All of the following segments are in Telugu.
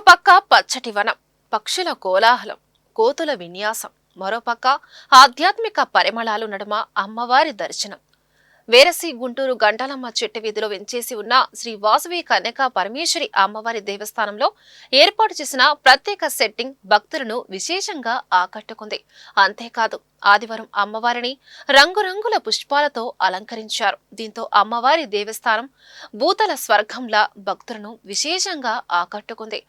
పక్క పచ్చటి వనం, పక్షుల కోలాహలం, కోతుల విన్యాసం, మరోపక్క ఆధ్యాత్మిక పరిమళాలు నడుమ అమ్మవారి దర్శనం. వేరసి గుంటూరు గంటాలమ్మ చెట్టు వీధిలో వెంచేసి ఉన్న శ్రీ వాసవి కన్యకా పరమేశ్వరి అమ్మవారి దేవస్థానంలో ఏర్పాటు చేసిన ప్రత్యేక సెట్టింగ్ భక్తులను విశేషంగా ఆకట్టుకుంది. అంతేకాదు ఆదివారం అమ్మవారిని రంగురంగుల పుష్పాలతో అలంకరించారు. దీంతో అమ్మవారి దేవస్థానం భూతల స్వర్గంలా భక్తులను విశేషంగా ఆకట్టుకుంది.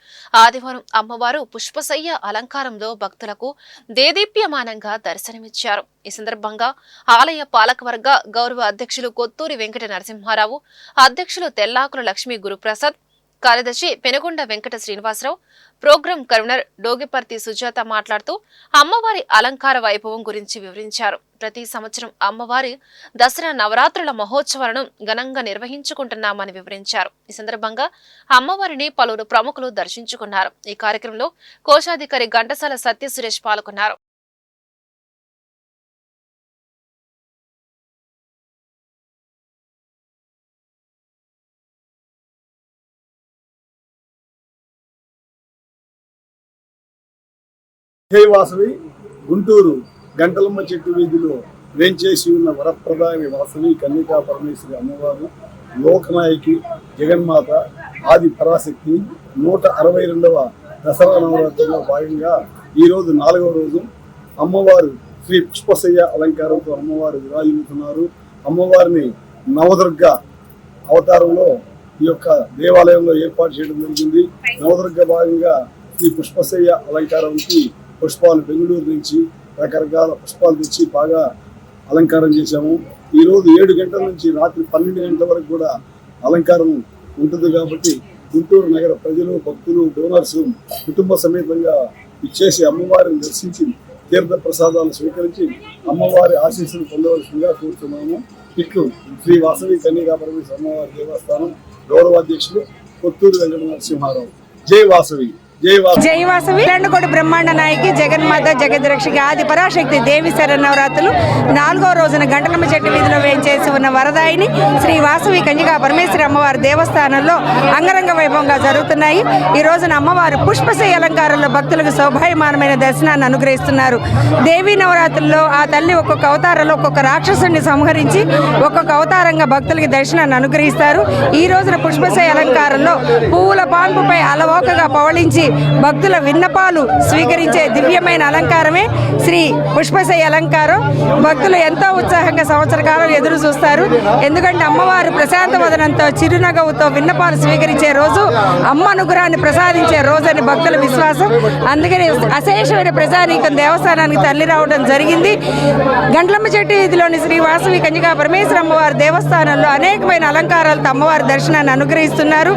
ఆదివారం అమ్మవారు పుష్పశయ్య అలంకారంలో భక్తులకు దేదీప్యమానంగా దర్శనమిచ్చారు. ఈ సందర్భంగా ఆలయ పాలకవర్గ గౌరవ అధ్యక్షులు కొత్తూరి వెంకట నరసింహారావు, అధ్యక్షులు తెల్లాకుల లక్ష్మీ గురుప్రసాద్, కార్యదర్శి పెనుగొండ వెంకట శ్రీనివాసరావు, ప్రోగ్రాం కన్వీనర్ డోగిపర్తి సుజాత మాట్లాడుతూ అమ్మవారి అలంకార వైభవం గురించి వివరించారు. ప్రతి సంవత్సరం అమ్మవారి దసరా నవరాత్రుల మహోత్సవాలను ఘనంగా నిర్వహించుకుంటున్నామని వివరించారు. ఈ సందర్భంగా అమ్మవారిని పలువురు ప్రముఖులు దర్శించుకున్నారు. ఈ కార్యక్రమంలో కోశాధికారి ఘంటసాల సత్య సురేష్ పాల్గొన్నారు. జై వాసవి గుంటూరు గంటలమ్మ చెట్టు వీధిలో వేంచేసి ఉన్న వరప్రదాయని వాసవి కన్యకా పరమేశ్వరి అమ్మవారు లోకనాయకి జగన్మాత ఆది పరాశక్తి 162వ దసరా నవరాత్రుల్లో భాగంగా ఈరోజు 4వ రోజు అమ్మవారు శ్రీ పుష్పశయ్య అలంకారంతో అమ్మవారు విరాజిల్లుతున్నారు. అమ్మవారిని నవదుర్గ అవతారంలో ఈ యొక్క దేవాలయంలో ఏర్పాటు చేయడం జరిగింది. నవదుర్గ భాగంగా శ్రీ పుష్పశయ్య అలంకారానికి పుష్పాలు బెంగళూరు నుంచి రకరకాల పుష్పాలు తెచ్చి బాగా అలంకారం చేశాము. ఈరోజు 7 గంటల నుంచి రాత్రి 12 గంటల వరకు కూడా అలంకారం ఉంటుంది. కాబట్టి గుంటూరు నగర ప్రజలు, భక్తులు, డోనర్స్ కుటుంబ సమేతంగా ఇచ్చేసి అమ్మవారిని దర్శించి తీర్థ ప్రసాదాలు స్వీకరించి అమ్మవారి ఆశీస్సులు పొందవలసిందిగా కోరుతున్నాము. ఇట్లు శ్రీ వాసవి కన్యకా పరమేశ్వరి అమ్మవారి దేవస్థానం గౌరవాధ్యక్షులు కొత్తూరు వెంకట నరసింహారావు. జై వాసవి. జై వాసవి. కోటి బ్రహ్మాండ నాయకి జగన్మాత జగద్రక్షకి ఆది పరాశక్తి దేవి శరన్నవరాత్రులు 4వ రోజున గంటలమ్మ చెట్టు వీధిలో వేంచేసి ఉన్న వరదాయిని శ్రీ వాసవి కన్యకా పరమేశ్వరి అమ్మవారి దేవస్థానంలో అంగరంగ వైభవంగా జరుగుతున్నాయి. ఈ రోజున అమ్మవారు పుష్పశయ్య అలంకారంలో భక్తులకు శోభాయమానమైన దర్శనాన్ని అనుగ్రహిస్తున్నారు. దేవీ నవరాత్రుల్లో ఆ తల్లి ఒక్కొక్క అవతారంలో ఒక్కొక్క రాక్షసుని సంహరించి ఒక్కొక్క అవతారంగా భక్తులకి దర్శనాన్ని అనుగ్రహిస్తారు. ఈ రోజున పుష్పశయ్య అలంకారంలో పువ్వుల పాన్పుపై అలవోకగా పవళించి భక్తుల విన్నపాలు స్వీకరించే దివ్యమైన అలంకారమే శ్రీ పుష్పశయ్య అలంకారం. భక్తులు ఎంతో ఉత్సాహంగా సంవత్సర కాలం ఎదురు చూస్తారు. ఎందుకంటే అమ్మవారు ప్రశాంత వదనంతో చిరునగవుతో విన్నపాలు స్వీకరించే రోజు, అమ్మ అనుగ్రహాన్ని ప్రసాదించే రోజు అని భక్తుల విశ్వాసం. అందుకని అశేషమైన ప్రజానీకం దేవస్థానానికి తల్లి రావడం జరిగింది. గంటలమ్మ చెట్టు వీధిలోని శ్రీ వాసవి కన్యకా పరమేశ్వరి అమ్మవారి దేవస్థానంలో అనేకమైన అలంకారాలతో అమ్మవారి దర్శనాన్ని అనుగ్రహిస్తున్నారు.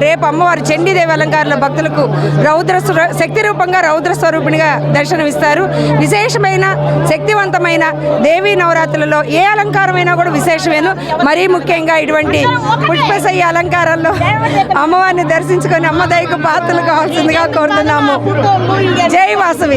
రేపు అమ్మవారి చండీదేవి అలంకారంలో భక్తులకు రౌద్ర శక్తి రూపంగా రౌద్ర స్వరూపిణిగా దర్శనమిస్తారు. విశేషమైన శక్తివంతమైన దేవీ నవరాత్రులలో ఏ అలంకారమైనా కూడా విశేషమేను. మరీ ముఖ్యంగా ఇటువంటి పుష్పశయ్య అలంకారంలో అమ్మవారిని దర్శించుకొని అమ్మదయకు పాత్రలు కావాల్సిందిగా కోరుతున్నాము. జై వాసవి.